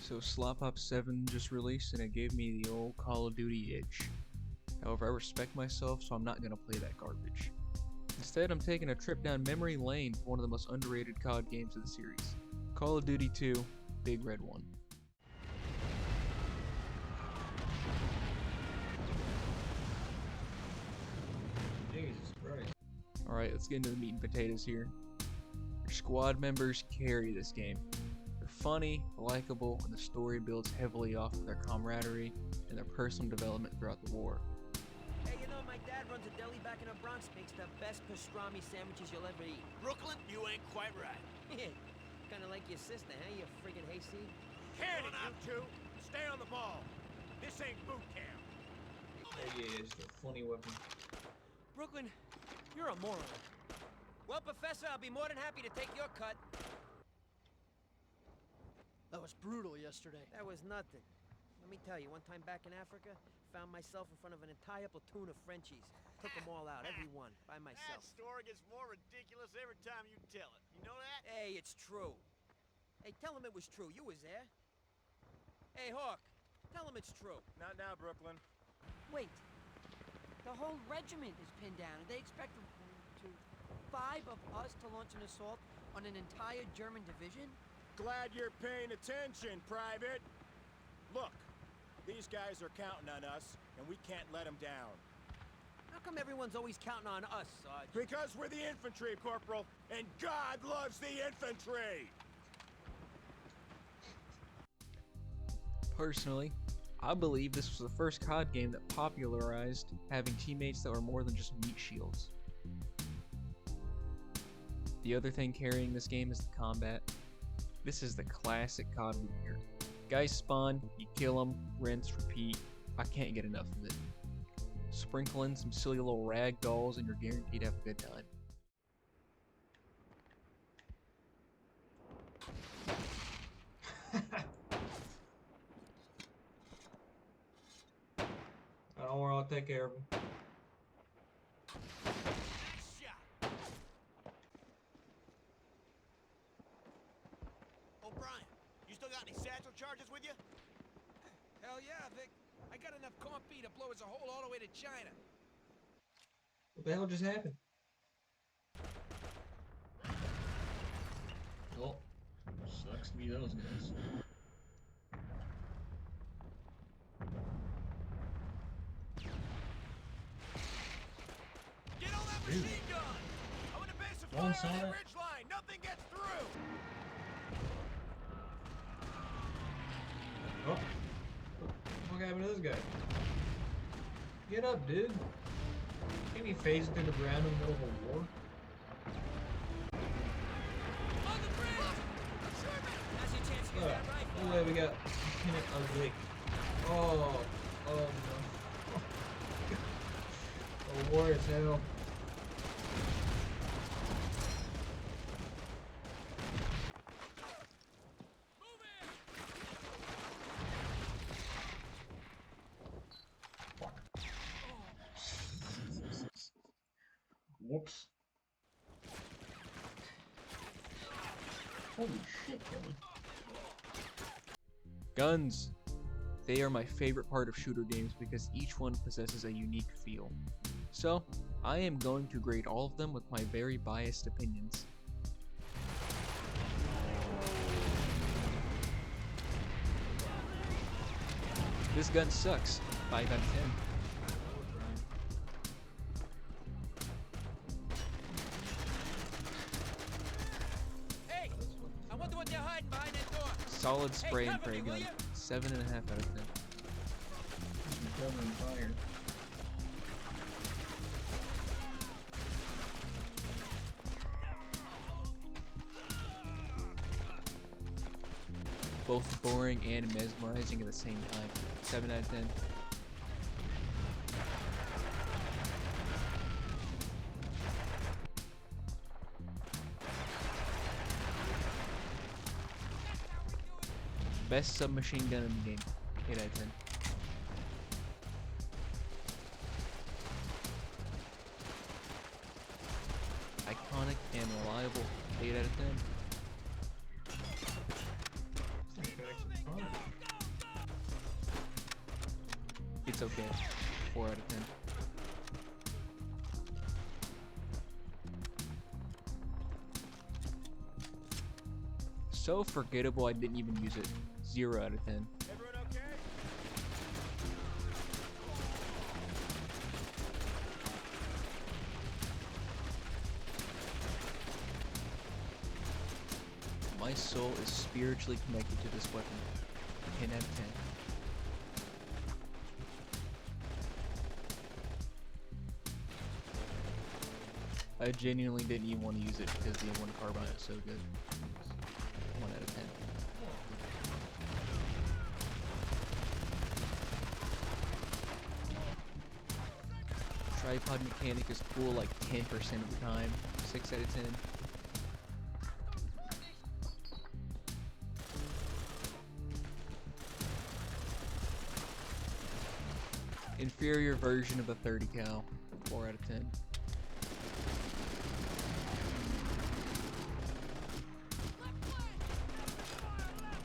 So Slop 7 just released and it gave me the old Call of Duty itch. However, I respect myself, so I'm not gonna play that garbage. Instead, I'm taking a trip down memory lane for one of the most underrated COD games of the series. Call of Duty 2, Big Red 1. Jesus Christ. Alright, let's get into the meat and potatoes here. Your squad members carry this game. They're funny, likable, and the story builds heavily off of their camaraderie and their personal development throughout the war. Hey, you know, my dad runs a deli back in the Bronx, makes the best pastrami sandwiches you'll ever eat. Brooklyn, you ain't quite right. Kinda like your sister, huh, you friggin' hayseed? Can it, you two? Stay on the ball. This ain't boot camp. Oh yeah, it's a funny weapon. Brooklyn, you're a moron. Well, Professor, I'll be more than happy to take your cut. That was brutal yesterday. That was nothing. Let me tell you, one time back in Africa, found myself in front of an entire platoon of Frenchies. Took them all out, every one, by myself. That story gets more ridiculous every time you tell it. You know that? Hey, it's true. Hey, tell him it was true. You was there. Hey, Hawk, tell him it's true. Not now, Brooklyn. Wait. The whole regiment is pinned down, and they expect 5 of us to launch an assault on an entire German division? Glad you're paying attention, Private. Look, these guys are counting on us, and we can't let them down. How come everyone's always counting on us, Sarge? Because we're the infantry, Corporal, and God loves the infantry! Personally, I believe this was the first COD game that popularized having teammates that were more than just meat shields. The other thing carrying this game is the combat. This is the classic COD loot here. Guys spawn, you kill them, rinse, repeat. I can't get enough of it. Sprinkle in some silly little rag dolls and you're guaranteed to have a good time. Don't worry, I'll take care of him. Nice shot. O'Brien, you still got any satchel charges with you? Hell yeah, Vic. I got enough coffee to blow us a hole all the way to China. What the hell just happened? Oh, sucks to be those guys. Get on that machine gun! I'm in the base of One fire on side. that ridge line! Nothing gets through! Oh. What happened to this guy? Get up, dude. Can't be phasing through the ground in the middle of a war. On the bridge! Now's your chance to get Look, that rifle. look, we got Lieutenant Ugly. Oh no. Oh, war is hell. Whoops. Holy shit, Kelly. Guns! They are my favorite part of shooter games because each one possesses a unique feel. So, I am going to grade all of them with my very biased opinions. This gun sucks. 5 out of 10. Hey! I wonder what they're hiding behind that door. Solid spray Hey, and cover pray me, will gun. ya? 7.5 out of 10. Covering fire. Both boring and mesmerizing at the same time. 7 out of 10. Best submachine gun in the game. 8 out of 10. Iconic and reliable. 8 out of 10. This thing could actually fire. It's okay. 4 out of 10. So forgettable I didn't even use it. 0 out of 10. Everyone okay? My soul is spiritually connected to this weapon. 10 out of 10. I genuinely didn't even want to use it because the M1 carbine is so good. 1 out of 10. Tripod mechanic is cool like 10% of the time. 6 out of 10. Inferior version of a 30 cal. 4 out of 10.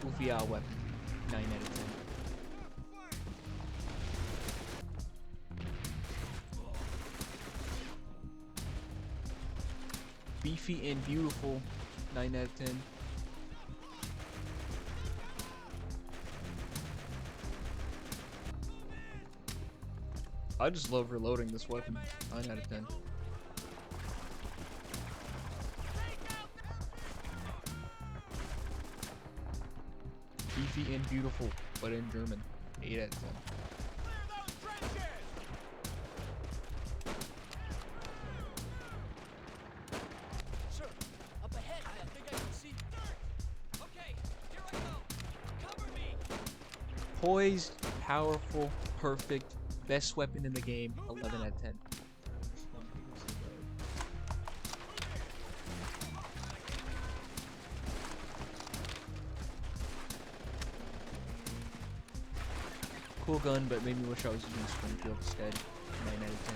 Goofy weapon. 9 out of 10. Beefy and beautiful. 9 out of 10. I just love reloading this weapon. 9 out of 10. Beefy and beautiful, but in German. 8 out of 10. Clear those trenches! Sir, up ahead. I think I can see. Okay, here I go. Cover me. Poised, powerful, perfect, best weapon in the game. 11 out of 10. Cool gun, but made me wish I was using Springfield instead. 9 out of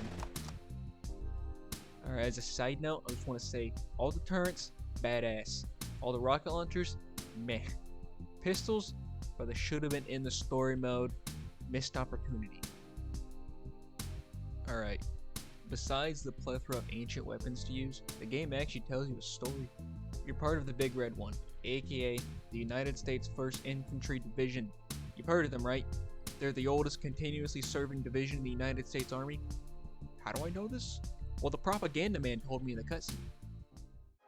10. Alright, as a side note, I just want to say, all the turrets, badass. All the rocket launchers, meh. Pistols, but they should have been in the story mode. Missed opportunity. Alright, besides the plethora of ancient weapons to use, the game actually tells you a story. You're part of the Big Red One, aka the United States 1st Infantry Division. You've heard of them, right? They're the oldest continuously serving division in the United States Army. How do I know this? Well, the propaganda man told me in the cutscene.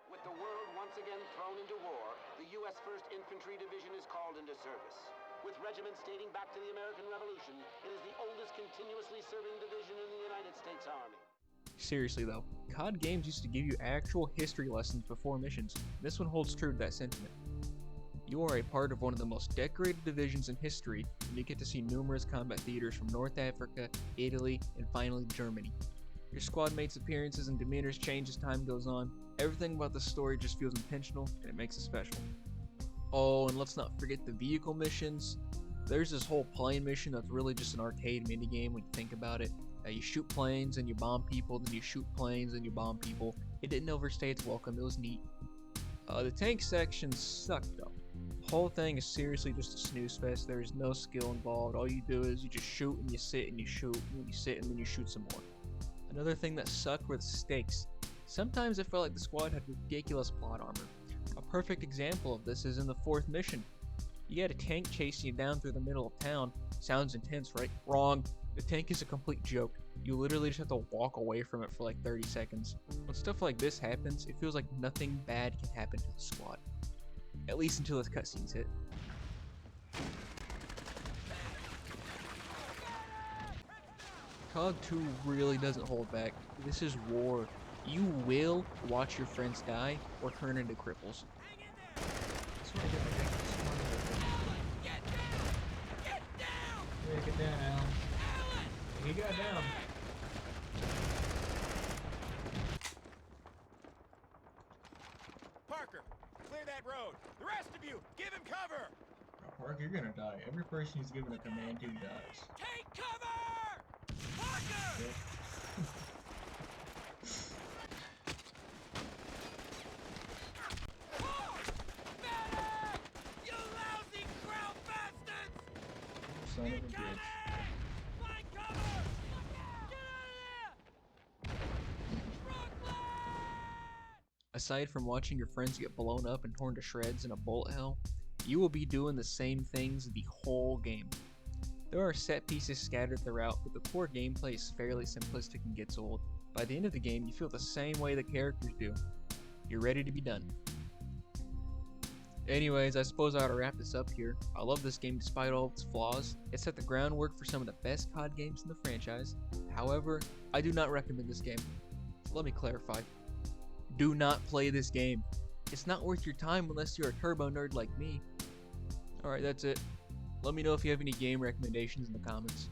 With the world once again thrown into war, the U.S. 1st Infantry Division is called into service. With regiments dating back to the American Revolution, it is the oldest continuously serving division in the United States Army. Seriously though, COD games used to give you actual history lessons before missions. This one holds true to that sentiment. You are a part of one of the most decorated divisions in history, and you get to see numerous combat theaters from North Africa, Italy, and finally Germany. Your squad mates' appearances and demeanors change as time goes on. Everything about the story just feels intentional, and it makes it special. Oh, and let's not forget the vehicle missions. There's this whole plane mission that's really just an arcade minigame when you think about it. You shoot planes and you bomb people, then you shoot planes and you bomb people. It didn't overstay its welcome, it was neat. The tank section sucked though. The whole thing is seriously just a snooze fest. There is no skill involved. All you do is you just shoot and you sit and you shoot and you sit and then you shoot some more. Another thing that sucked were the stakes. Sometimes it felt like the squad had ridiculous plot armor. A perfect example of this is in the 4th mission. You had a tank chasing you down through the middle of town. Sounds intense, right? Wrong. The tank is a complete joke. You literally just have to walk away from it for like 30 seconds. When stuff like this happens, it feels like nothing bad can happen to the squad. At least until this cutscenes hit. COD 2 really doesn't hold back. This is war. You will watch your friends die or turn into cripples. That's what I did. Get down! Get down! Break it down, Alan. He got down. Parker, clear that road. The rest of you, give him cover! Park, you're gonna die. Every person he's given a command to dies. Take cover! Parker! Yep. Medic! You lousy ground bastards! Son of a bitch. Flank aside from watching your friends get blown up and torn to shreds in a bullet hell, you will be doing the same things the whole game. There are set pieces scattered throughout, but the core gameplay is fairly simplistic and gets old. By the end of the game, you feel the same way the characters do. You're ready to be done. Anyways, I suppose I ought to wrap this up here. I love this game despite all its flaws. It set the groundwork for some of the best COD games in the franchise. However, I do not recommend this game. Let me clarify. Do not play this game. It's not worth your time unless you're a turbo nerd like me. Alright, that's it. Let me know if you have any game recommendations in the comments.